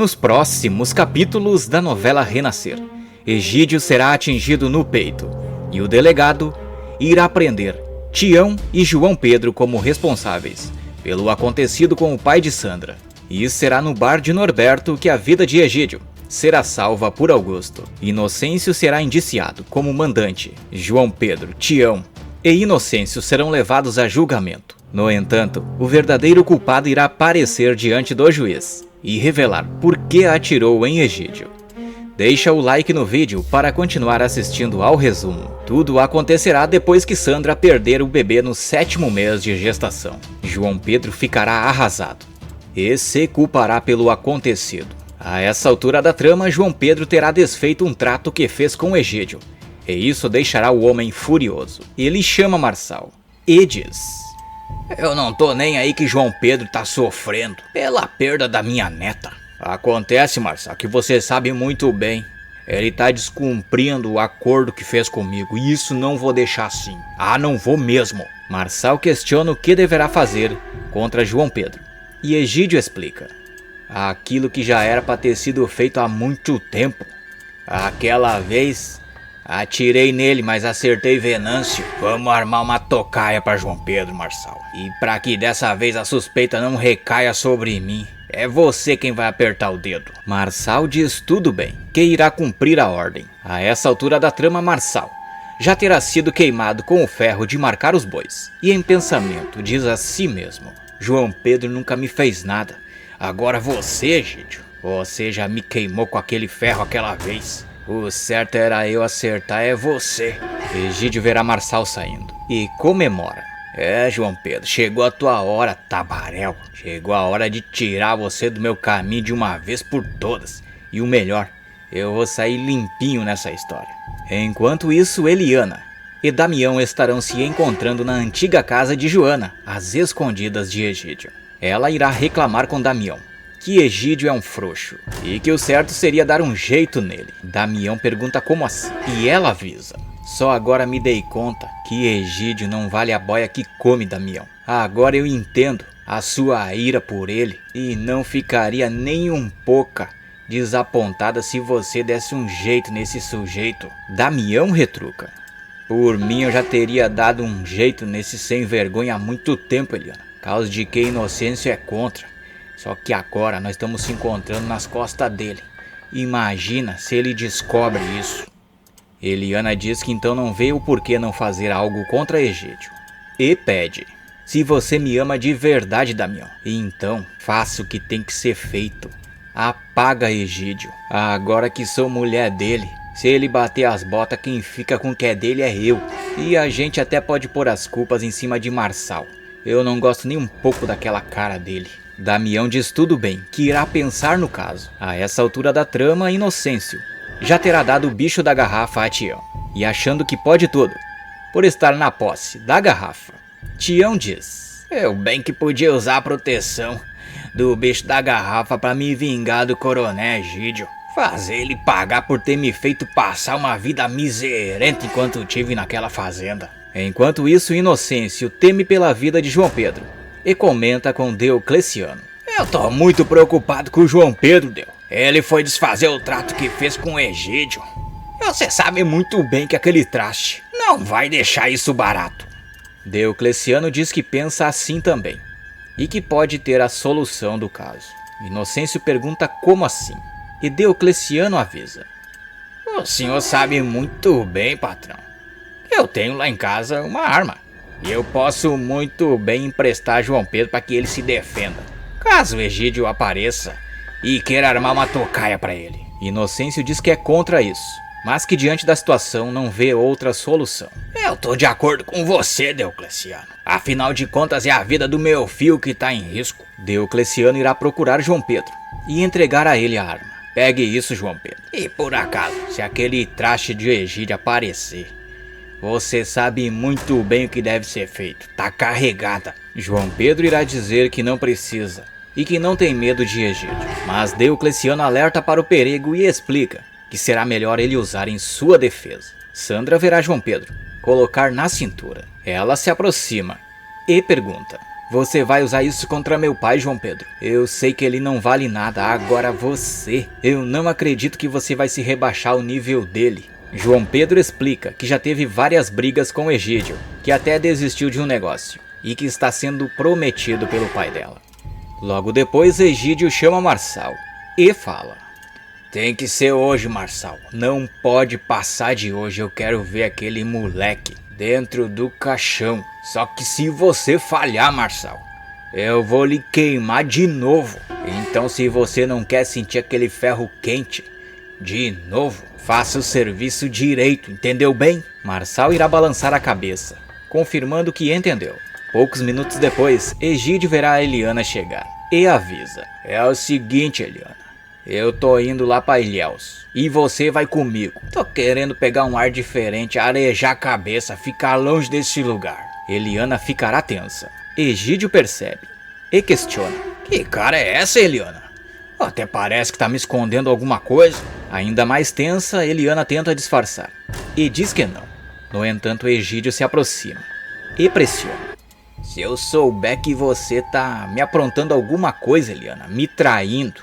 Nos próximos capítulos da novela Renascer, Egídio será atingido no peito e o delegado irá prender Tião e João Pedro como responsáveis pelo acontecido com o pai de Sandra. E será no bar de Norberto que a vida de Egídio será salva por Augusto. Inocêncio será indiciado como mandante. João Pedro, Tião e Inocêncio serão levados a julgamento. No entanto, o verdadeiro culpado irá aparecer diante do juiz e revelar por que atirou em Egídio. Deixa o like no vídeo para continuar assistindo ao resumo. Tudo acontecerá depois que Sandra perder o bebê no 7º mês de gestação. João Pedro ficará arrasado e se culpará pelo acontecido. A essa altura da trama, João Pedro terá desfeito um trato que fez com Egídio, e isso deixará o homem furioso. Ele chama Marçal e diz: "Eu não tô nem aí que João Pedro tá sofrendo pela perda da minha neta. Acontece, Marçal, que você sabe muito bem. Ele tá descumprindo o acordo que fez comigo e isso não vou deixar assim. Ah, não vou mesmo." Marçal questiona o que deverá fazer contra João Pedro. E Egídio explica: "Aquilo que já era para ter sido feito há muito tempo. Aquela vez atirei nele, mas acertei Venâncio. Vamos armar uma tocaia para João Pedro, Marçal. E para que dessa vez a suspeita não recaia sobre mim, é você quem vai apertar o dedo." Marçal diz tudo bem, que irá cumprir a ordem. A essa altura da trama, Marçal já terá sido queimado com o ferro de marcar os bois. E em pensamento diz a si mesmo: "João Pedro nunca me fez nada. Agora você, Egídio, você já me queimou com aquele ferro aquela vez. O certo era eu acertar, é você." Egídio verá Marçal saindo e comemora: "É, João Pedro, chegou a tua hora, tabaréu. Chegou a hora de tirar você do meu caminho de uma vez por todas. E o melhor, eu vou sair limpinho nessa história." Enquanto isso, Eliana e Damião estarão se encontrando na antiga casa de Joana, às escondidas de Egídio. Ela irá reclamar com Damião que Egídio é um frouxo e que o certo seria dar um jeito nele. Damião pergunta como assim, e ela avisa: "Só agora me dei conta que Egídio não vale a boia que come, Damião. Agora eu entendo a sua ira por ele e não ficaria nem um pouco desapontada se você desse um jeito nesse sujeito." Damião retruca: "Por mim eu já teria dado um jeito nesse sem vergonha há muito tempo, Eliana. Causa de que Inocêncio é contra. Só que agora nós estamos se encontrando nas costas dele. Imagina se ele descobre isso." Eliana diz que então não vê o porquê não fazer algo contra Egídio. E pede: "Se você me ama de verdade, Damião, então faça o que tem que ser feito. Apaga Egídio. Agora que sou mulher dele, se ele bater as botas, quem fica com o que é dele é eu. E a gente até pode pôr as culpas em cima de Marçal. Eu não gosto nem um pouco daquela cara dele." Damião diz tudo bem, que irá pensar no caso. A essa altura da trama, Inocêncio já terá dado o bicho da garrafa a Tião, e achando que pode tudo, por estar na posse da garrafa, Tião diz: "Eu bem que podia usar a proteção do bicho da garrafa para me vingar do coronel Egídio. Fazer ele pagar por ter me feito passar uma vida miserenta enquanto tive naquela fazenda." Enquanto isso, Inocêncio teme pela vida de João Pedro e comenta com Deocleciano: "Eu tô muito preocupado com o João Pedro, Deu. Ele foi desfazer o trato que fez com o Egídio. Você sabe muito bem que aquele traste não vai deixar isso barato." Deocleciano diz que pensa assim também e que pode ter a solução do caso. Inocêncio pergunta como assim, e Deocleciano avisa: "O senhor sabe muito bem, patrão, que eu tenho lá em casa uma arma. E eu posso muito bem emprestar João Pedro para que ele se defenda, caso Egídio apareça e queira armar uma tocaia para ele." Inocêncio diz que é contra isso, mas que diante da situação não vê outra solução. "Eu tô de acordo com você, Deocleciano. Afinal de contas é a vida do meu filho que tá em risco." Deocleciano irá procurar João Pedro e entregar a ele a arma. "Pegue isso, João Pedro. E por acaso, se aquele traste de Egídio aparecer, você sabe muito bem o que deve ser feito. Tá carregada." João Pedro irá dizer que não precisa e que não tem medo de Egídio, mas Deocleciano alerta para o perigo e explica que será melhor ele usar em sua defesa. Sandra verá João Pedro colocar na cintura. Ela se aproxima e pergunta: Você vai usar isso contra meu pai, João Pedro. Eu sei que ele não vale nada, agora você. Eu não acredito que você vai se rebaixar ao nível dele. João Pedro explica que já teve várias brigas com Egídio, que até desistiu de um negócio, e que está sendo prometido pelo pai dela. Logo depois, Egídio chama Marçal e fala: tem que ser hoje, Marçal. Não pode passar de hoje. Eu quero ver aquele moleque dentro do caixão. Só que se você falhar, Marçal, eu vou lhe queimar de novo. Então, se você não quer sentir aquele ferro quente de novo, faça o serviço direito, entendeu bem? Marçal irá balançar a cabeça, confirmando que entendeu. Poucos minutos depois, Egídio verá a Eliana chegar e avisa: é o seguinte, Eliana. Eu tô indo lá pra Ilhéus e você vai comigo. Tô querendo pegar um ar diferente, arejar a cabeça, ficar longe desse lugar. Eliana ficará tensa. Egídio percebe e questiona: que cara é essa, Eliana? Até parece que tá me escondendo alguma coisa. Ainda mais tensa, Eliana tenta disfarçar e diz que não. No entanto, Egídio se aproxima e pressiona: se eu souber que você tá me aprontando alguma coisa, Eliana, me traindo,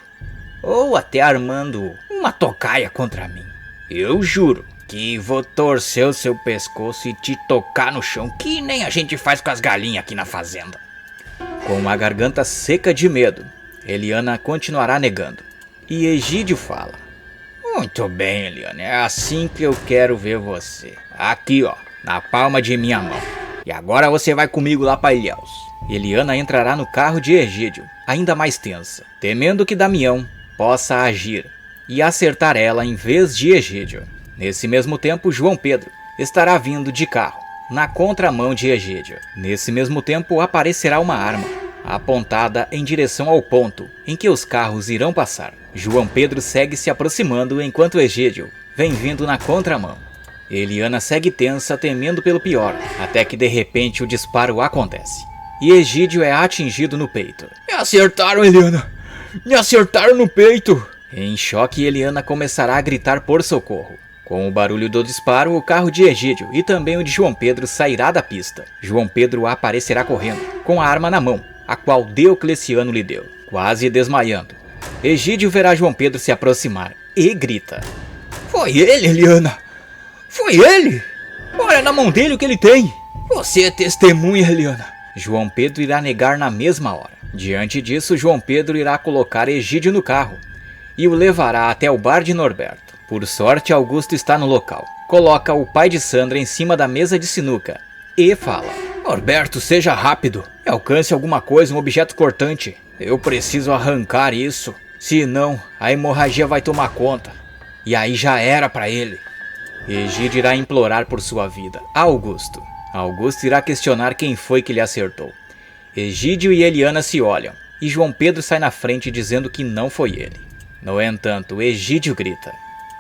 ou até armando uma tocaia contra mim, eu juro que vou torcer o seu pescoço e te tocar no chão, que nem a gente faz com as galinhas aqui na fazenda. Com uma garganta seca de medo, Eliana continuará negando. E Egídio fala: muito bem, Eliana, é assim que eu quero ver você. Aqui, ó, na palma de minha mão. E agora você vai comigo lá para Ilhéus. Eliana entrará no carro de Egídio, ainda mais tensa, temendo que Damião possa agir e acertar ela em vez de Egídio. Nesse mesmo tempo, João Pedro estará vindo de carro, na contramão de Egídio. Nesse mesmo tempo, aparecerá uma arma, apontada em direção ao ponto em que os carros irão passar. João Pedro segue se aproximando enquanto Egídio vem vindo na contramão. Eliana segue tensa, temendo pelo pior, até que de repente o disparo acontece e Egídio é atingido no peito. Me acertaram, Eliana! Me acertaram no peito! Em choque, Eliana começará a gritar por socorro. Com o barulho do disparo, o carro de Egídio e também o de João Pedro sairá da pista. João Pedro aparecerá correndo, com a arma na mão, a qual Diocleciano lhe deu, quase desmaiando. Egídio verá João Pedro se aproximar e grita: foi ele, Eliana! Foi ele! Olha na mão dele o que ele tem! Você é testemunha, Eliana! João Pedro irá negar na mesma hora. Diante disso, João Pedro irá colocar Egídio no carro e o levará até o bar de Norberto. Por sorte, Augusto está no local. Coloca o pai de Sandra em cima da mesa de sinuca e fala: Norberto, seja rápido. Alcance alguma coisa, um objeto cortante. Eu preciso arrancar isso. Senão, a hemorragia vai tomar conta. E aí já era pra ele. Egídio irá implorar por sua vida a Augusto. Augusto irá questionar quem foi que lhe acertou. Egídio e Eliana se olham, e João Pedro sai na frente dizendo que não foi ele. No entanto, Egídio grita: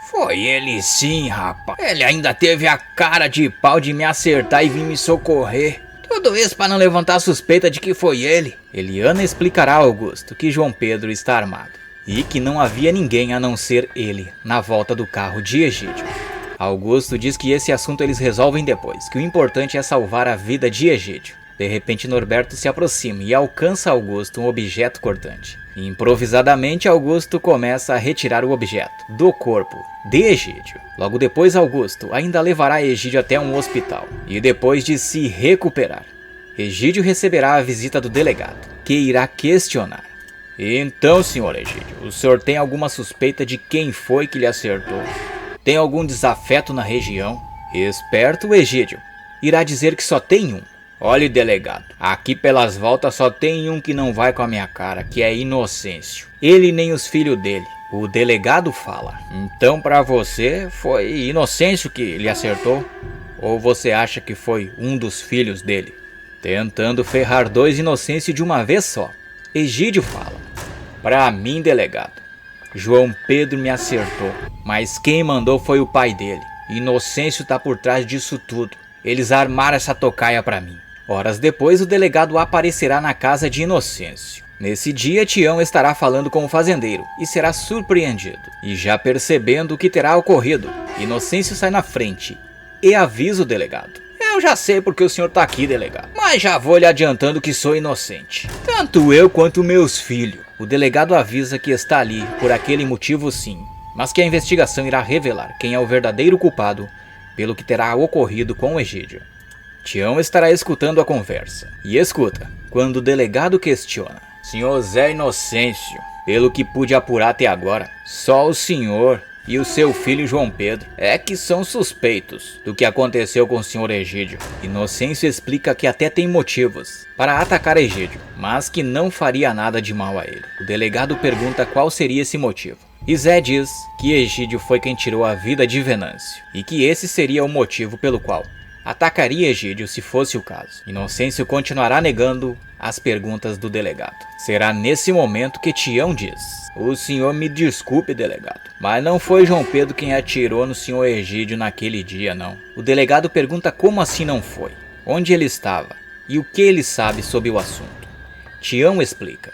foi ele sim, rapaz. Ele ainda teve a cara de pau de me acertar e vir me socorrer. Tudo isso para não levantar a suspeita de que foi ele. Eliana explicará a Augusto que João Pedro está armado e que não havia ninguém a não ser ele na volta do carro de Egídio. Augusto diz que esse assunto eles resolvem depois, que o importante é salvar a vida de Egídio. De repente, Norberto se aproxima e alcança Augusto um objeto cortante. Improvisadamente, Augusto começa a retirar o objeto do corpo de Egídio. Logo depois, Augusto ainda levará Egídio até um hospital. E depois de se recuperar, Egídio receberá a visita do delegado, que irá questionar: então, senhor Egídio, o senhor tem alguma suspeita de quem foi que lhe acertou? Tem algum desafeto na região? Esperto, Egídio irá dizer que só tem um. Olhe, delegado, aqui pelas voltas só tem um que não vai com a minha cara, que é Inocêncio. Ele nem os filhos dele. O delegado fala: então pra você foi Inocêncio que lhe acertou? Ou você acha que foi um dos filhos dele? Tentando ferrar dois Inocêncio de uma vez só, Egídio fala: pra mim, delegado, João Pedro me acertou, mas quem mandou foi o pai dele. Inocêncio tá por trás disso tudo. Eles armaram essa tocaia pra mim. Horas depois, o delegado aparecerá na casa de Inocêncio. Nesse dia, Tião estará falando com o fazendeiro e será surpreendido. E já percebendo o que terá ocorrido, Inocêncio sai na frente e avisa o delegado: Eu já sei porque o senhor tá aqui, delegado, mas já vou lhe adiantando que sou inocente. Tanto eu quanto meus filhos. O delegado avisa que está ali por aquele motivo sim, mas que a investigação irá revelar quem é o verdadeiro culpado pelo que terá ocorrido com o Egídio. Tião estará escutando a conversa e escuta quando o delegado questiona: Senhor Zé Inocêncio, pelo que pude apurar até agora, só o senhor e o seu filho João Pedro é que são suspeitos do que aconteceu com o senhor Egídio. Inocêncio explica que até tem motivos para atacar Egídio, mas que não faria nada de mal a ele. O delegado pergunta qual seria esse motivo. E Zé diz que Egídio foi quem tirou a vida de Venâncio e que esse seria o motivo pelo qual atacaria Egídio se fosse o caso. Inocêncio continuará negando as perguntas do delegado. Será nesse momento que Tião diz: o senhor me desculpe, delegado, mas não foi João Pedro quem atirou no senhor Egídio naquele dia, não. O delegado pergunta como assim não foi, onde ele estava e o que ele sabe sobre o assunto. Tião explica: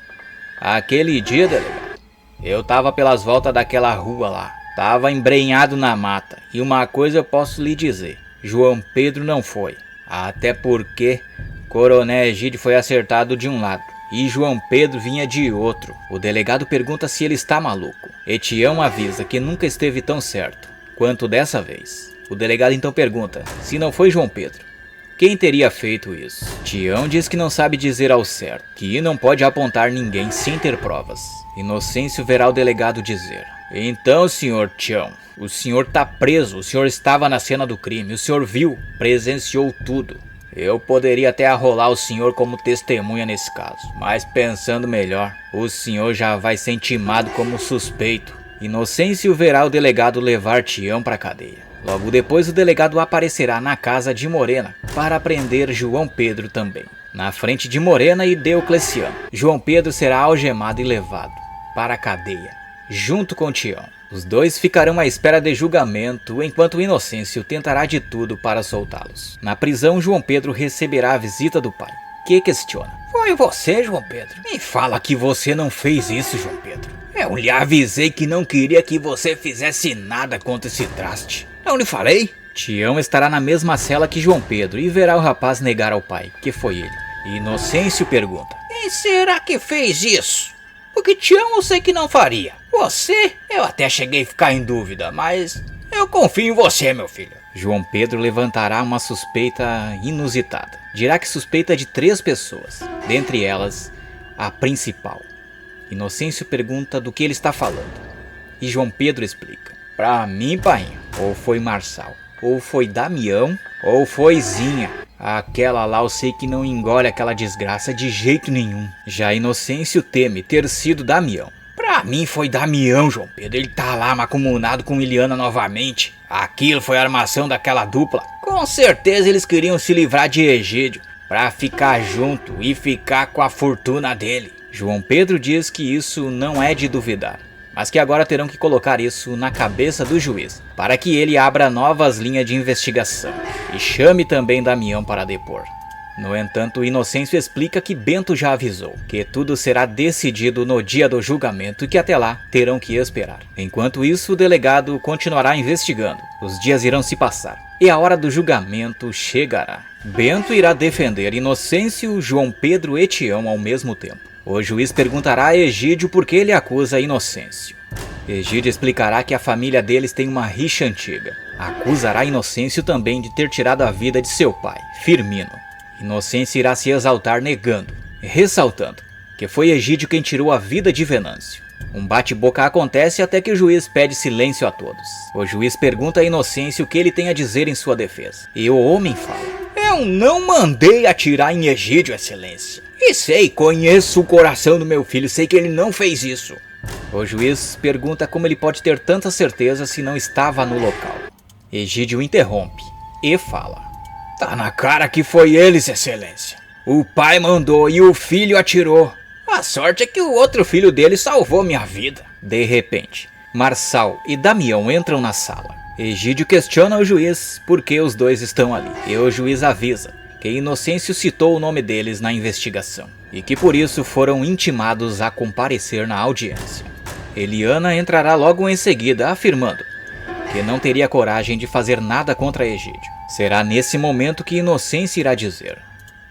aquele dia, delegado, eu tava pelas voltas daquela rua lá, tava embrenhado na mata, e uma coisa eu posso lhe dizer: João Pedro não foi, até porque Coronel Egídio foi acertado de um lado e João Pedro vinha de outro. O delegado pergunta se ele está maluco. E Tião avisa que nunca esteve tão certo quanto dessa vez. O delegado então pergunta se não foi João Pedro, quem teria feito isso. Tião diz que não sabe dizer ao certo, que não pode apontar ninguém sem ter provas. Inocêncio verá o delegado dizer: então, senhor Tião, o senhor tá preso, o senhor estava na cena do crime, o senhor viu, presenciou tudo. Eu poderia até arrolar o senhor como testemunha nesse caso, mas pensando melhor, o senhor já vai ser intimado como suspeito. Inocêncio verá o delegado levar Tião para a cadeia. Logo depois o delegado aparecerá na casa de Morena para prender João Pedro também. Na frente de Morena e Deocleciano, João Pedro será algemado e levado para a cadeia, junto com Tião. Os dois ficarão à espera de julgamento, enquanto Inocêncio tentará de tudo para soltá-los. Na prisão, João Pedro receberá a visita do pai, que questiona: foi você, João Pedro? Me fala que você não fez isso, João Pedro. Eu lhe avisei que não queria que você fizesse nada contra esse traste. Não lhe falei? Tião estará na mesma cela que João Pedro e verá o rapaz negar ao pai que foi ele. Inocêncio pergunta: quem será que fez isso? Porque Tião eu sei que não faria. Você, eu até cheguei a ficar em dúvida, mas eu confio em você, meu filho. João Pedro levantará uma suspeita inusitada. Dirá que suspeita de 3 pessoas, dentre elas a principal. Inocêncio pergunta do que ele está falando. E João Pedro explica: pra mim, painho, ou foi Marçal, ou foi Damião, ou foi Zinha. Aquela lá eu sei que não engole aquela desgraça de jeito nenhum. Já Inocêncio teme ter sido Damião. Pra mim foi Damião, João Pedro. Ele tá lá macumunado com Iliana novamente. Aquilo foi a armação daquela dupla. Com certeza eles queriam se livrar de Egídio pra ficar junto e ficar com a fortuna dele. João Pedro diz que isso não é de duvidar, mas que agora terão que colocar isso na cabeça do juiz, para que ele abra novas linhas de investigação e chame também Damião para depor. No entanto, Inocêncio explica que Bento já avisou que tudo será decidido no dia do julgamento e que até lá terão que esperar. Enquanto isso, o delegado continuará investigando. Os dias irão se passar e a hora do julgamento chegará. Bento irá defender Inocêncio, João Pedro e Tião ao mesmo tempo. O juiz perguntará a Egídio por que ele acusa Inocêncio. Egídio explicará que a família deles tem uma rixa antiga. Acusará Inocêncio também de ter tirado a vida de seu pai, Firmino. Inocêncio irá se exaltar negando, ressaltando que foi Egídio quem tirou a vida de Venâncio. Um bate-boca acontece até que o juiz pede silêncio a todos. O juiz pergunta a Inocêncio o que ele tem a dizer em sua defesa. E o homem fala: eu não mandei atirar em Egídio, excelência. E sei, conheço o coração do meu filho, sei que ele não fez isso. O juiz pergunta como ele pode ter tanta certeza se não estava no local. Egídio interrompe e fala: tá na cara que foi eles, excelência. O pai mandou e o filho atirou. A sorte é que o outro filho dele salvou minha vida. De repente, Marçal e Damião entram na sala. Egídio questiona o juiz por que os dois estão ali. E o juiz avisa que Inocêncio citou o nome deles na investigação e que por isso foram intimados a comparecer na audiência. Eliana entrará logo em seguida, afirmando que não teria coragem de fazer nada contra Egídio. Será nesse momento que Inocêncio irá dizer: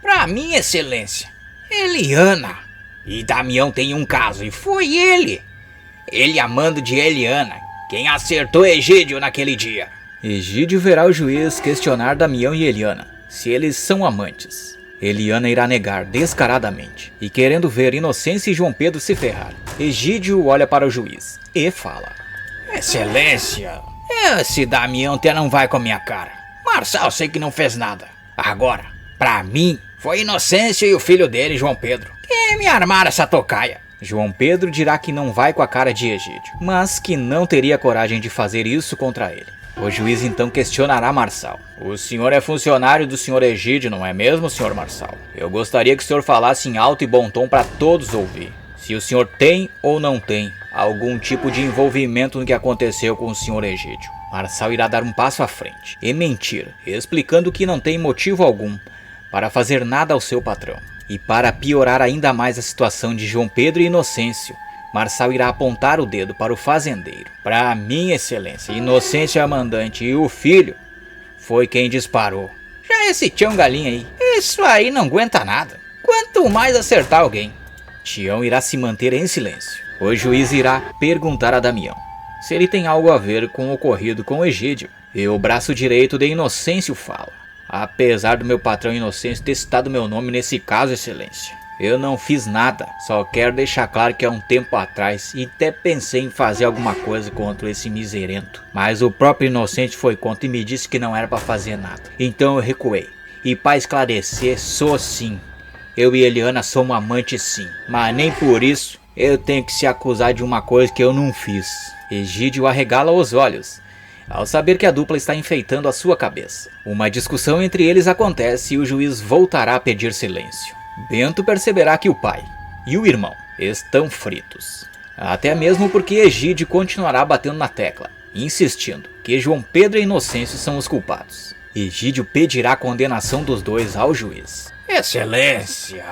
Pra minha excelência, Eliana. E Damião tem um caso, e foi ele. Ele amando de Eliana, quem acertou Egídio naquele dia. Egídio verá o juiz questionar Damião e Eliana, se eles são amantes. Eliana irá negar descaradamente, e querendo ver Inocêncio e João Pedro se ferrar, Egídio olha para o juiz e fala: Excelência, esse Damião até não vai com a minha cara. Marçal sei que não fez nada. Agora, pra mim, foi Inocêncio e o filho dele, João Pedro, que me armaram essa tocaia. João Pedro dirá que não vai com a cara de Egídio, mas que não teria coragem de fazer isso contra ele. O juiz então questionará Marçal: O senhor é funcionário do senhor Egídio, não é mesmo, senhor Marçal? Eu gostaria que o senhor falasse em alto e bom tom para todos ouvir. Se o senhor tem ou não tem algum tipo de envolvimento no que aconteceu com o senhor Egídio. Marçal irá dar um passo à frente e mentir, explicando que não tem motivo algum para fazer nada ao seu patrão. E para piorar ainda mais a situação de João Pedro e Inocêncio, Marçal irá apontar o dedo para o fazendeiro. Pra minha excelência, Inocêncio é a mandante e o filho foi quem disparou. Já esse Tião Galinha aí, isso aí não aguenta nada. Quanto mais acertar alguém. Tião irá se manter em silêncio. O juiz irá perguntar a Damião se ele tem algo a ver com o ocorrido com Egídio. E o braço direito de Inocêncio fala: Apesar do meu patrão Inocêncio ter citado meu nome nesse caso, excelência, eu não fiz nada. Só quero deixar claro que há um tempo atrás e até pensei em fazer alguma coisa contra esse miserento. Mas o próprio Inocêncio foi contra e me disse que não era para fazer nada. Então eu recuei. E para esclarecer, sou sim. Eu e Eliana somos amantes sim. Mas nem por isso eu tenho que se acusar de uma coisa que eu não fiz. Egídio arregala os olhos ao saber que a dupla está enfeitando a sua cabeça. Uma discussão entre eles acontece e o juiz voltará a pedir silêncio. Bento perceberá que o pai e o irmão estão fritos. Até mesmo porque Egídio continuará batendo na tecla, insistindo que João Pedro e Inocêncio são os culpados. Egídio pedirá a condenação dos dois ao juiz. Excelência,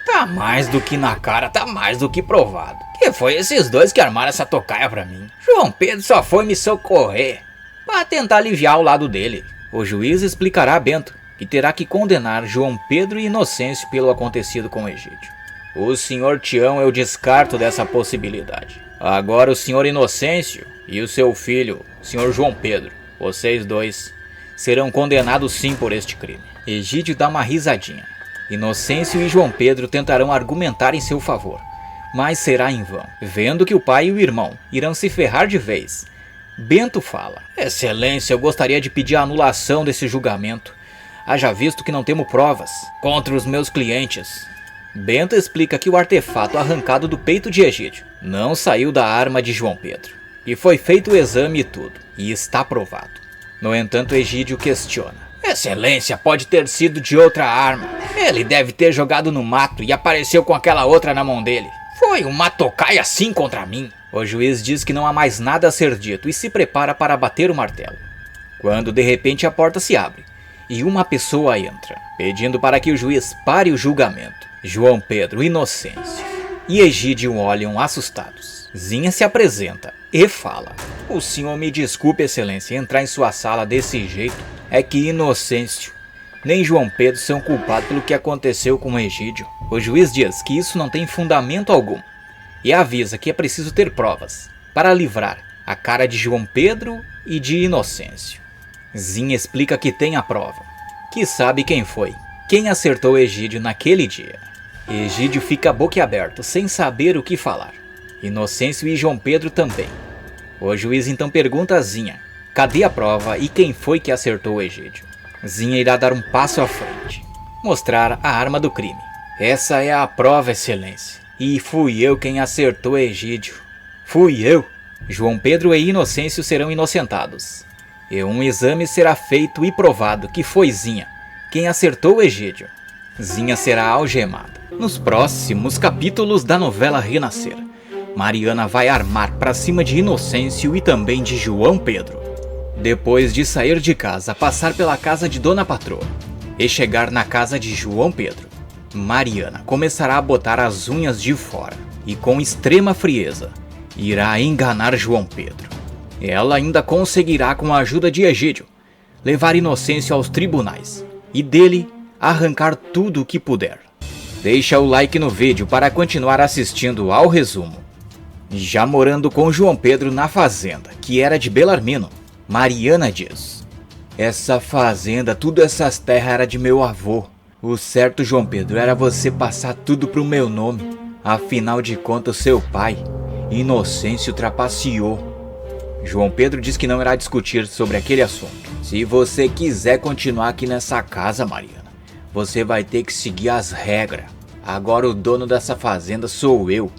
tá mais do que na cara, tá mais do que provado. Que foi esses dois que armaram essa tocaia pra mim. João Pedro só foi me socorrer para tentar aliviar o lado dele. O juiz explicará a Bento que terá que condenar João Pedro e Inocêncio pelo acontecido com Egídio. O senhor Tião eu descarto dessa possibilidade. Agora o senhor Inocêncio e o seu filho, senhor João Pedro, vocês dois, serão condenados sim por este crime. Egídio dá uma risadinha. Inocêncio e João Pedro tentarão argumentar em seu favor, mas será em vão. Vendo que o pai e o irmão irão se ferrar de vez, Bento fala: Excelência, eu gostaria de pedir a anulação desse julgamento, haja visto que não temos provas contra os meus clientes. Bento explica que o artefato arrancado do peito de Egídio não saiu da arma de João Pedro, e foi feito o exame e tudo, e está provado. No entanto, Egídio questiona: Excelência, pode ter sido de outra arma. Ele deve ter jogado no mato e apareceu com aquela outra na mão dele. Foi uma tocaia assim contra mim. O juiz diz que não há mais nada a ser dito e se prepara para bater o martelo. Quando de repente a porta se abre e uma pessoa entra, pedindo para que o juiz pare o julgamento. João Pedro, Inocêncio e Egídio olham assustados. Zinha se apresenta e fala: O senhor me desculpe, excelência, entrar em sua sala desse jeito. É que Inocêncio nem João Pedro são culpados pelo que aconteceu com Egídio. O juiz diz que isso não tem fundamento algum e avisa que é preciso ter provas para livrar a cara de João Pedro e de Inocêncio. Zinha explica que tem a prova, que sabe quem foi, quem acertou Egídio naquele dia. Egídio fica boquiaberto, sem saber o que falar. Inocêncio e João Pedro também. O juiz então pergunta a Zinha: cadê a prova e quem foi que acertou Egídio? Zinha irá dar um passo à frente, mostrar a arma do crime. Essa é a prova, excelência. E fui eu quem acertou Egídio. Fui eu. João Pedro e Inocêncio serão inocentados. E um exame será feito e provado que foi Zinha quem acertou Egídio. Zinha será algemada. Nos próximos capítulos da novela Renascer, Mariana vai armar para cima de Inocêncio e também de João Pedro. Depois de sair de casa, passar pela casa de Dona Patroa e chegar na casa de João Pedro, Mariana começará a botar as unhas de fora e com extrema frieza irá enganar João Pedro. Ela ainda conseguirá, com a ajuda de Egídio, levar Inocêncio aos tribunais e dele arrancar tudo o que puder. Deixa o like no vídeo para continuar assistindo ao resumo. Já morando com João Pedro na fazenda, que era de Belarmino, Mariana diz: essa fazenda, tudo essas terras era de meu avô. O certo, João Pedro, era você passar tudo pro meu nome. Afinal de contas, seu pai, Inocêncio, trapaceou. João Pedro diz que não irá discutir sobre aquele assunto. Se você quiser continuar aqui nessa casa, Mariana, você vai ter que seguir as regras. Agora o dono dessa fazenda sou eu.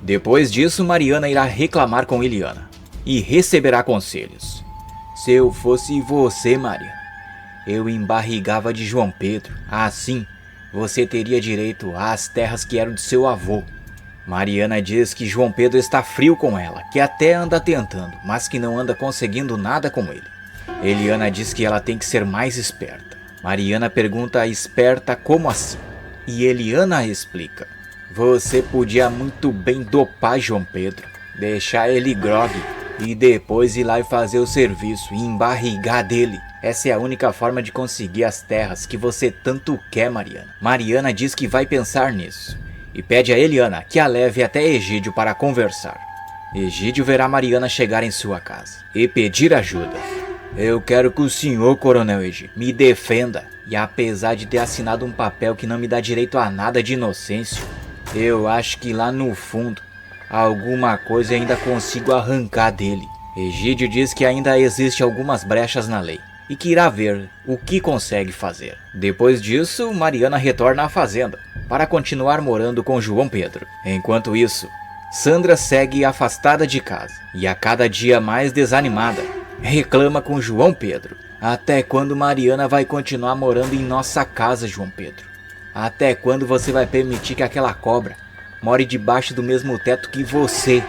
Depois disso, Mariana irá reclamar com Eliana e receberá conselhos. Se eu fosse você, Mariana, eu embarrigava de João Pedro. Assim, você teria direito às terras que eram de seu avô. Mariana diz que João Pedro está frio com ela, que até anda tentando, mas que não anda conseguindo nada com ele. Eliana diz que ela tem que ser mais esperta. Mariana pergunta: esperta como assim? E Eliana explica: você podia muito bem dopar João Pedro, deixar ele grogue e depois ir lá e fazer o serviço e embarrigar dele. Essa é a única forma de conseguir as terras que você tanto quer, Mariana. Mariana diz que vai pensar nisso e pede a Eliana que a leve até Egídio para conversar. Egídio verá Mariana chegar em sua casa e pedir ajuda. Eu quero que o senhor, coronel Egídio, me defenda. E apesar de ter assinado um papel que não me dá direito a nada de Inocêncio, eu acho que lá no fundo, alguma coisa ainda consigo arrancar dele. Egídio diz que ainda existe algumas brechas na lei e que irá ver o que consegue fazer. Depois disso, Mariana retorna à fazenda para continuar morando com João Pedro. Enquanto isso, Sandra segue afastada de casa e a cada dia mais desanimada, reclama com João Pedro. Até quando Mariana vai continuar morando em nossa casa, João Pedro? Até quando você vai permitir que aquela cobra more debaixo do mesmo teto que você?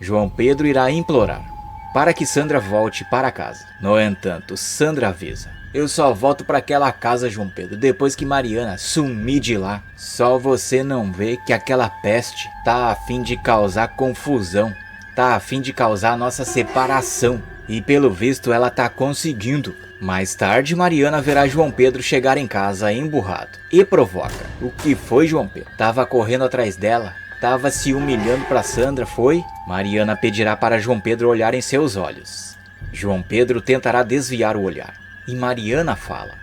João Pedro irá implorar para que Sandra volte para casa. No entanto, Sandra avisa: eu só volto para aquela casa, João Pedro, depois que Mariana sumir de lá. Só você não vê que aquela peste tá a fim de causar confusão, tá a fim de causar a nossa separação. E pelo visto ela tá conseguindo. Mais tarde, Mariana verá João Pedro chegar em casa emburrado e provoca. O que foi, João Pedro? Tava correndo atrás dela? Tava se humilhando para Sandra, foi? Mariana pedirá para João Pedro olhar em seus olhos. João Pedro tentará desviar o olhar e Mariana fala: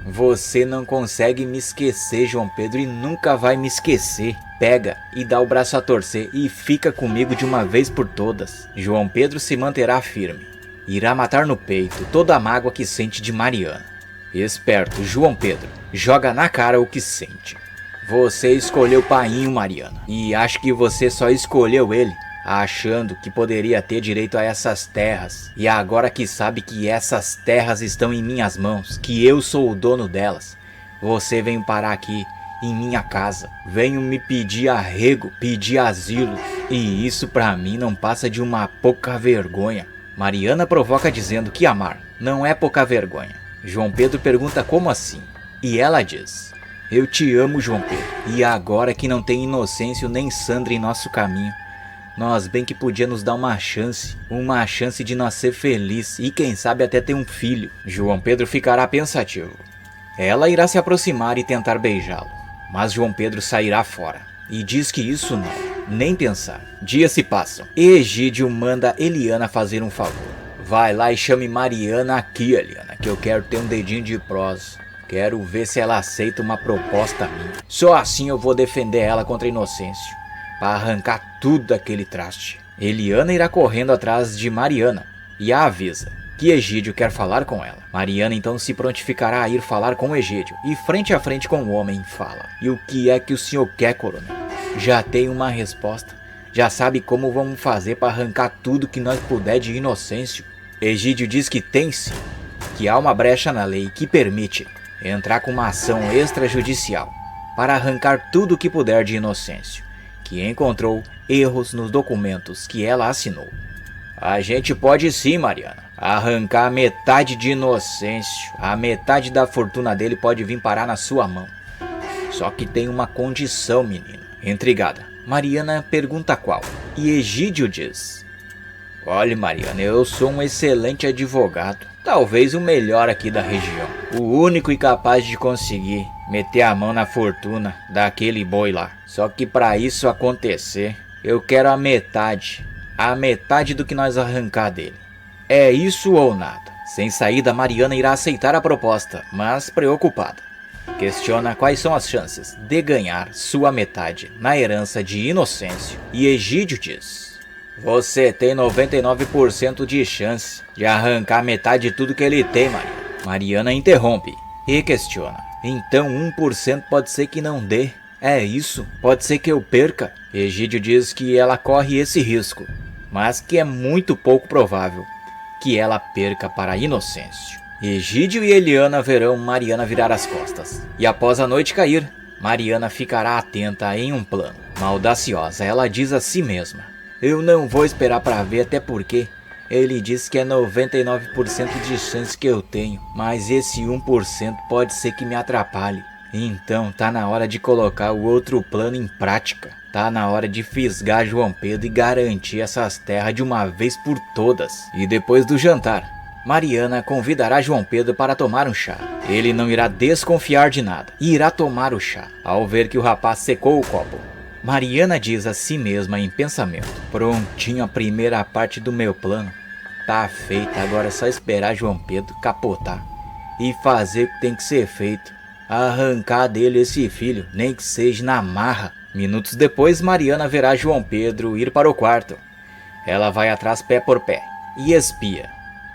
você não consegue me esquecer, João Pedro, e nunca vai me esquecer. Pega e dá o braço a torcer e fica comigo de uma vez por todas. João Pedro se manterá firme. Irá matar no peito toda a mágoa que sente de Mariana. Esperto, João Pedro joga na cara o que sente. Você escolheu Painho, Mariana, e acho que você só escolheu ele achando que poderia ter direito a essas terras. E agora que sabe que essas terras estão em minhas mãos, que eu sou o dono delas, você vem parar aqui em minha casa. Venho me pedir arrego, pedir asilo, e isso pra mim não passa de uma pouca vergonha. Mariana provoca dizendo que amar não é pouca vergonha. João Pedro pergunta como assim, e ela diz: eu te amo, João Pedro, e agora que não tem Inocêncio nem Sandra em nosso caminho, nós bem que podia nos dar uma chance de nós ser feliz e quem sabe até ter um filho. João Pedro ficará pensativo. Ela irá se aproximar e tentar beijá-lo, mas João Pedro sairá fora e diz que isso não, nem pensar. Dias se passam e Egídio manda Eliana fazer um favor. Vai lá e chame Mariana aqui, Eliana, que eu quero ter um dedinho de prosa. Quero ver se ela aceita uma proposta minha. Só assim eu vou defender ela contra Inocêncio, para arrancar tudo daquele traste. Eliana irá correndo atrás de Mariana e a avisa que Egídio quer falar com ela. Mariana então se prontificará a ir falar com Egídio e frente a frente com o homem fala: e o que é que o senhor quer, coronel? Já tem uma resposta? Já sabe como vamos fazer para arrancar tudo que nós puder de Inocêncio? Egídio diz que tem sim, que há uma brecha na lei que permite entrar com uma ação extrajudicial para arrancar tudo o que puder de Inocêncio, que encontrou erros nos documentos que ela assinou. A gente pode sim, Mariana, arrancar metade de Inocêncio. A metade da fortuna dele pode vir parar na sua mão. Só que tem uma condição, menina. Intrigada, Mariana pergunta qual, e Egídio diz: Olhe, Mariana, eu sou um excelente advogado. Talvez o melhor aqui da região. O único e capaz de conseguir meter a mão na fortuna daquele boi lá. Só que para isso acontecer, eu quero a metade do que nós arrancar dele. É isso ou nada. Sem saída, Mariana irá aceitar a proposta, mas preocupada. Questiona quais são as chances de ganhar sua metade na herança de Inocêncio. E Egídio diz: você tem 99% de chance de arrancar metade de tudo que ele tem, Mariana. Mariana interrompe e questiona: então 1% pode ser que não dê? É isso? Pode ser que eu perca? Egídio diz que ela corre esse risco, mas que é muito pouco provável que ela perca para Inocêncio. Egídio e Eliana verão Mariana virar as costas, e após a noite cair, Mariana ficará atenta em um plano. Audaciosa, ela diz a si mesma: eu não vou esperar para ver, até porque ele diz que é 99% de chance que eu tenho, mas esse 1% pode ser que me atrapalhe. Então tá na hora de colocar o outro plano em prática. Tá na hora de fisgar João Pedro e garantir essas terras de uma vez por todas. E depois do jantar, Mariana convidará João Pedro para tomar um chá. Ele não irá desconfiar de nada e irá tomar o chá ao ver que o rapaz secou o copo. Mariana diz a si mesma em pensamento: prontinho, a primeira parte do meu plano tá feita, agora é só esperar João Pedro capotar e fazer o que tem que ser feito. Arrancar dele esse filho, nem que seja na marra. Minutos depois, Mariana verá João Pedro ir para o quarto. Ela vai atrás pé por pé e espia.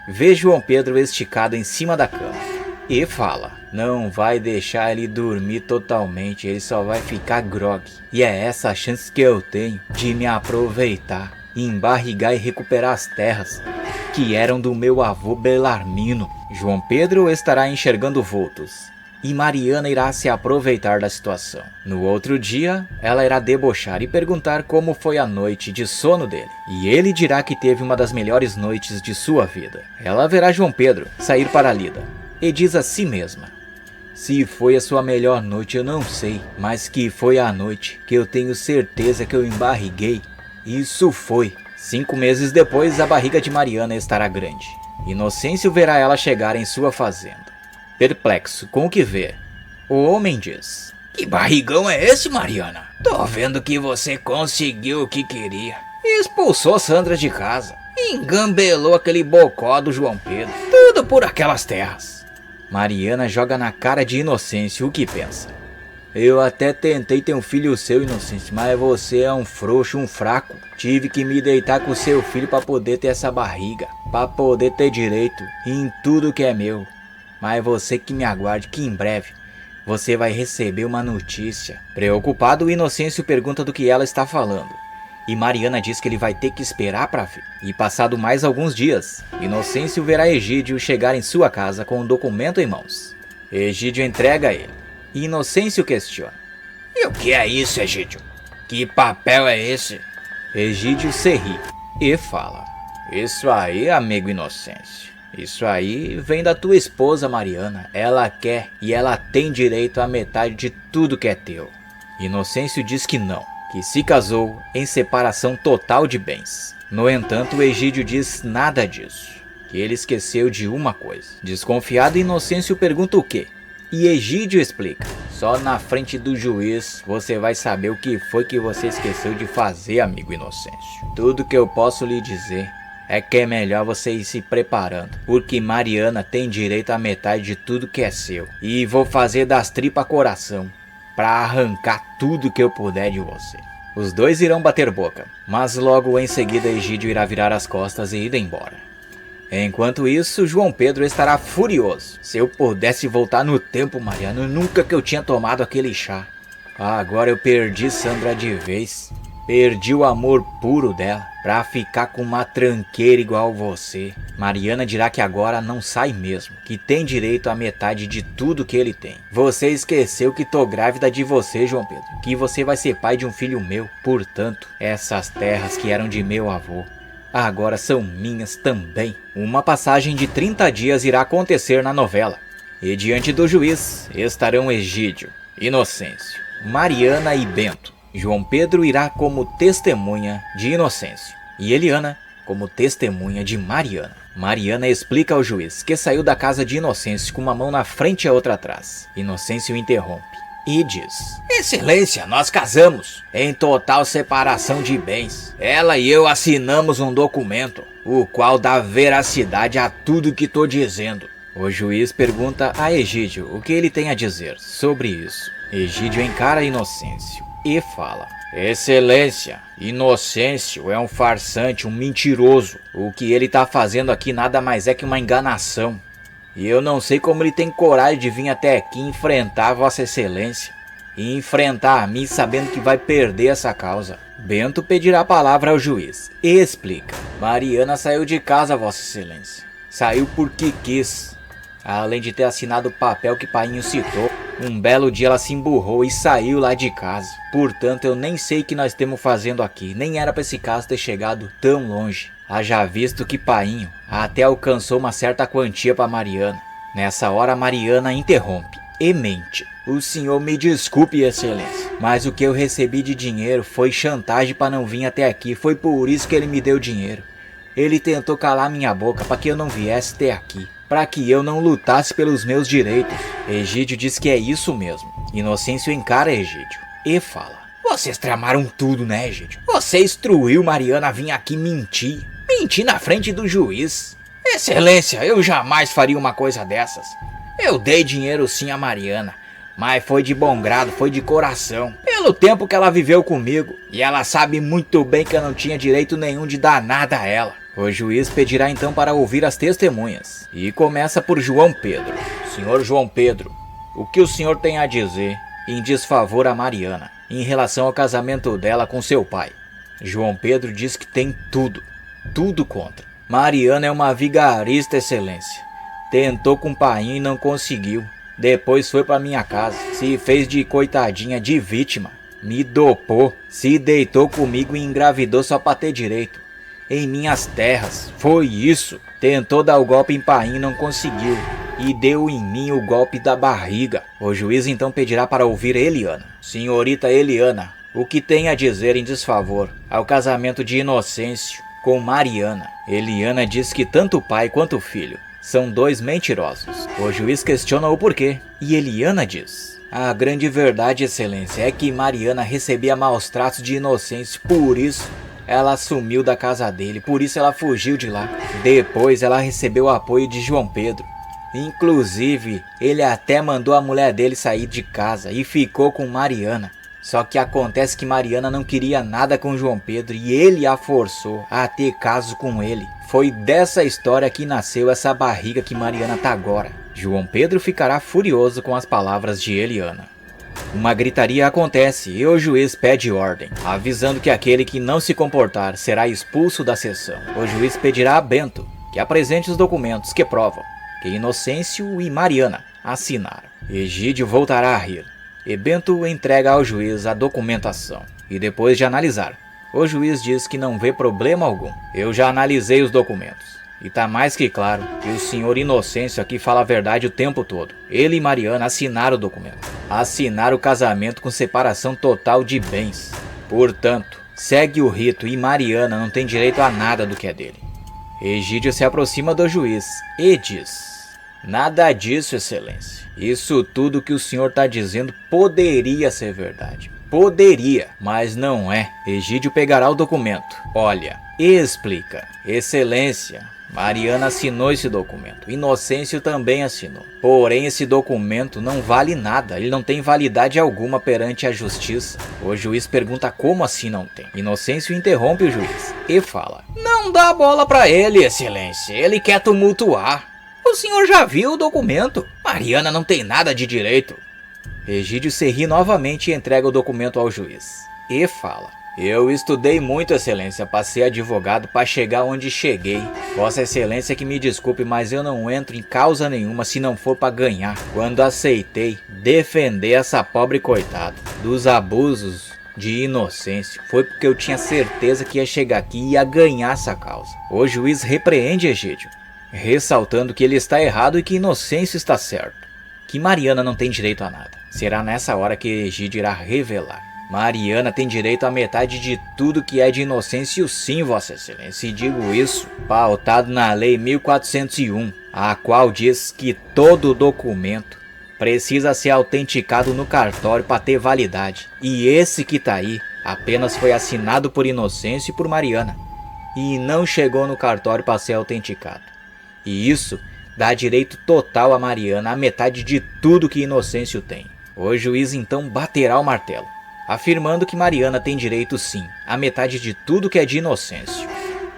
Vê João Pedro esticado em cima da cama e fala: não vai deixar ele dormir totalmente, ele só vai ficar grogue. E é essa a chance que eu tenho de me aproveitar, embarrigar e recuperar as terras que eram do meu avô Belarmino. João Pedro estará enxergando vultos e Mariana irá se aproveitar da situação. No outro dia, ela irá debochar e perguntar como foi a noite de sono dele. E ele dirá que teve uma das melhores noites de sua vida. Ela verá João Pedro sair para a lida e diz a si mesma: se foi a sua melhor noite eu não sei, mas que foi a noite que eu tenho certeza que eu embarriguei. Isso foi. 5 meses depois, a barriga de Mariana estará grande. Inocêncio verá ela chegar em sua fazenda. Perplexo com o que vê, o homem diz: que barrigão é esse, Mariana? Tô vendo que você conseguiu o que queria. Expulsou Sandra de casa, engambelou aquele bocó do João Pedro, tudo por aquelas terras. Mariana joga na cara de Inocêncio o que pensa: eu até tentei ter um filho seu, Inocêncio, mas você é um frouxo, um fraco. Tive que me deitar com seu filho para poder ter essa barriga, para poder ter direito em tudo que é meu. Mas você que me aguarde, que em breve você vai receber uma notícia. Preocupado, o Inocêncio pergunta do que ela está falando. E Mariana diz que ele vai ter que esperar para ver. E passado mais alguns dias, Inocêncio verá Egídio chegar em sua casa com um documento em mãos. Egídio entrega a ele. E Inocêncio questiona: e o que é isso, Egídio? Que papel é esse? Egídio se ri e fala: isso aí, amigo Inocêncio, isso aí vem da tua esposa Mariana. Ela quer e ela tem direito à metade de tudo que é teu. Inocêncio diz que não, que se casou em separação total de bens. No entanto, Egídio diz nada disso, que ele esqueceu de uma coisa. Desconfiado, Inocêncio pergunta o quê? E Egídio explica: só na frente do juiz você vai saber o que foi que você esqueceu de fazer, amigo Inocêncio. Tudo que eu posso lhe dizer é que é melhor você ir se preparando, porque Mariana tem direito à metade de tudo que é seu. E vou fazer das tripas coração para arrancar tudo que eu puder de você. Os dois irão bater boca, mas logo em seguida Egídio irá virar as costas e ir embora. Enquanto isso, João Pedro estará furioso. Se eu pudesse voltar no tempo, Mariana, nunca que eu tinha tomado aquele chá. Agora eu perdi Sandra de vez. Perdi o amor puro dela pra ficar com uma tranqueira igual você. Mariana dirá que agora não sai mesmo, que tem direito à metade de tudo que ele tem. Você esqueceu que tô grávida de você, João Pedro, que você vai ser pai de um filho meu. Portanto, essas terras que eram de meu avô agora são minhas também. Uma passagem de 30 dias irá acontecer na novela. E diante do juiz estarão Egídio, Inocêncio, Mariana e Bento. João Pedro irá como testemunha de Inocêncio e Eliana como testemunha de Mariana. Mariana explica ao juiz que saiu da casa de Inocêncio com uma mão na frente e a outra atrás. Inocêncio interrompe e diz: Excelência, nós casamos em total separação de bens. Ela e eu assinamos um documento, o qual dá veracidade a tudo que tô dizendo. O juiz pergunta a Egídio o que ele tem a dizer sobre isso. Egídio encara Inocêncio e fala: Excelência, Inocêncio é um farsante, um mentiroso. O que ele tá fazendo aqui nada mais é que uma enganação. E eu não sei como ele tem coragem de vir até aqui enfrentar Vossa Excelência. E enfrentar a mim sabendo que vai perder essa causa. Bento pedirá a palavra ao juiz e explica: Mariana saiu de casa, Vossa Excelência. Saiu porque quis. Além de ter assinado o papel que Painho citou, um belo dia ela se emburrou e saiu lá de casa. Portanto, eu nem sei o que nós estamos fazendo aqui. Nem era para esse caso ter chegado tão longe. Haja visto que Painho até alcançou uma certa quantia para Mariana. Nessa hora, Mariana interrompe e mente: O senhor me desculpe, Excelência, mas o que eu recebi de dinheiro foi chantagem para não vir até aqui. Foi por isso que ele me deu dinheiro. Ele tentou calar minha boca para que eu não viesse até aqui, para que eu não lutasse pelos meus direitos. Egídio diz que é isso mesmo. Inocêncio encara Egídio e fala: Vocês tramaram tudo, né, Egídio? Você instruiu Mariana a vir aqui mentir. Mentir na frente do juiz. Excelência, eu jamais faria uma coisa dessas. Eu dei dinheiro sim a Mariana, mas foi de bom grado, foi de coração, pelo tempo que ela viveu comigo. E ela sabe muito bem que eu não tinha direito nenhum de dar nada a ela. O juiz pedirá então para ouvir as testemunhas e começa por João Pedro. Senhor João Pedro, o que o senhor tem a dizer em desfavor a Mariana em relação ao casamento dela com seu pai? João Pedro diz que tem tudo contra. Mariana é uma vigarista, Excelência. Tentou com o Painho e não conseguiu. Depois foi para minha casa, se fez de coitadinha, de vítima. Me dopou, se deitou comigo e engravidou só para ter direito em minhas terras. Foi isso. Tentou dar o golpe em Painho e não conseguiu. E deu em mim o golpe da barriga. O juiz então pedirá para ouvir Eliana. Senhorita Eliana, o que tem a dizer em desfavor ao casamento de Inocêncio com Mariana? Eliana diz que tanto o pai quanto o filho são dois mentirosos. O juiz questiona o porquê e Eliana diz: A grande verdade, Excelência, é que Mariana recebia maus tratos de Inocêncio, por isso ela sumiu da casa dele, por isso ela fugiu de lá. Depois ela recebeu o apoio de João Pedro. Inclusive, ele até mandou a mulher dele sair de casa e ficou com Mariana. Só que acontece que Mariana não queria nada com João Pedro e ele a forçou a ter caso com ele. Foi dessa história que nasceu essa barriga que Mariana tá agora. João Pedro ficará furioso com as palavras de Eliana. Uma gritaria acontece e o juiz pede ordem, avisando que aquele que não se comportar será expulso da sessão. O juiz pedirá a Bento que apresente os documentos que provam que Inocêncio e Mariana assinaram. Egídio voltará a rir e Bento entrega ao juiz a documentação. E depois de analisar, o juiz diz que não vê problema algum. Eu já analisei os documentos e tá mais que claro que o senhor Inocêncio aqui fala a verdade o tempo todo. Ele e Mariana assinaram o documento. Assinaram o casamento com separação total de bens. Portanto, segue o rito e Mariana não tem direito a nada do que é dele. Egídio se aproxima do juiz e diz: Nada disso, Excelência. Isso tudo que o senhor está dizendo poderia ser verdade. Poderia, mas não é. Egídio pegará o documento, olha e explica: Excelência, Mariana assinou esse documento. Inocêncio também assinou. Porém, esse documento não vale nada. Ele não tem validade alguma perante a justiça. O juiz pergunta como assim não tem. Inocêncio interrompe o juiz e fala: Não dá bola pra ele, Excelência. Ele quer tumultuar. O senhor já viu o documento. Mariana não tem nada de direito. Egídio se ri novamente e entrega o documento ao juiz e fala: Eu estudei muito, Excelência, para ser advogado para chegar onde cheguei. Vossa Excelência que me desculpe, mas eu não entro em causa nenhuma se não for para ganhar. Quando aceitei defender essa pobre coitada dos abusos de Inocêncio, foi porque eu tinha certeza que ia chegar aqui e ia ganhar essa causa. O juiz repreende Egídio, ressaltando que ele está errado e que Inocêncio está certo, que Mariana não tem direito a nada. Será nessa hora que Egídio irá revelar. Mariana tem direito à metade de tudo que é de Inocêncio, sim, Vossa Excelência, e digo isso pautado na Lei 1401, a qual diz que todo documento precisa ser autenticado no cartório para ter validade. E esse que tá aí apenas foi assinado por Inocêncio e por Mariana, e não chegou no cartório para ser autenticado. E isso dá direito total a Mariana à metade de tudo que Inocêncio tem. O juiz então baterá o martelo, afirmando que Mariana tem direito sim à metade de tudo que é de Inocêncio.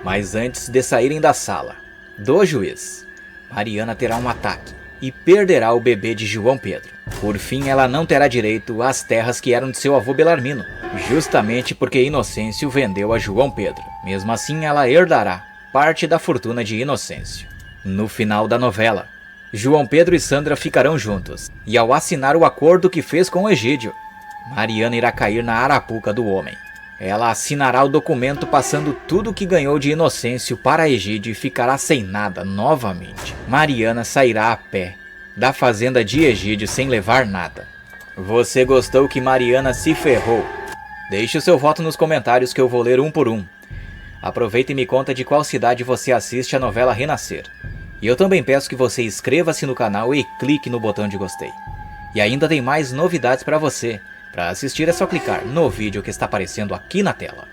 Mas antes de saírem da sala do juiz, Mariana terá um ataque e perderá o bebê de João Pedro. Por fim, ela não terá direito às terras que eram de seu avô Belarmino, justamente porque Inocêncio vendeu a João Pedro. Mesmo assim, ela herdará parte da fortuna de Inocêncio. No final da novela, João Pedro e Sandra ficarão juntos, e ao assinar o acordo que fez com Egídio, Mariana irá cair na arapuca do homem. Ela assinará o documento passando tudo o que ganhou de Inocêncio para Egídio e ficará sem nada novamente. Mariana sairá a pé da fazenda de Egídio sem levar nada. Você gostou que Mariana se ferrou? Deixe o seu voto nos comentários que eu vou ler um por um. Aproveita e me conta de qual cidade você assiste a novela Renascer. E eu também peço que você inscreva-se no canal e clique no botão de gostei. E ainda tem mais novidades para você. Para assistir é só clicar no vídeo que está aparecendo aqui na tela.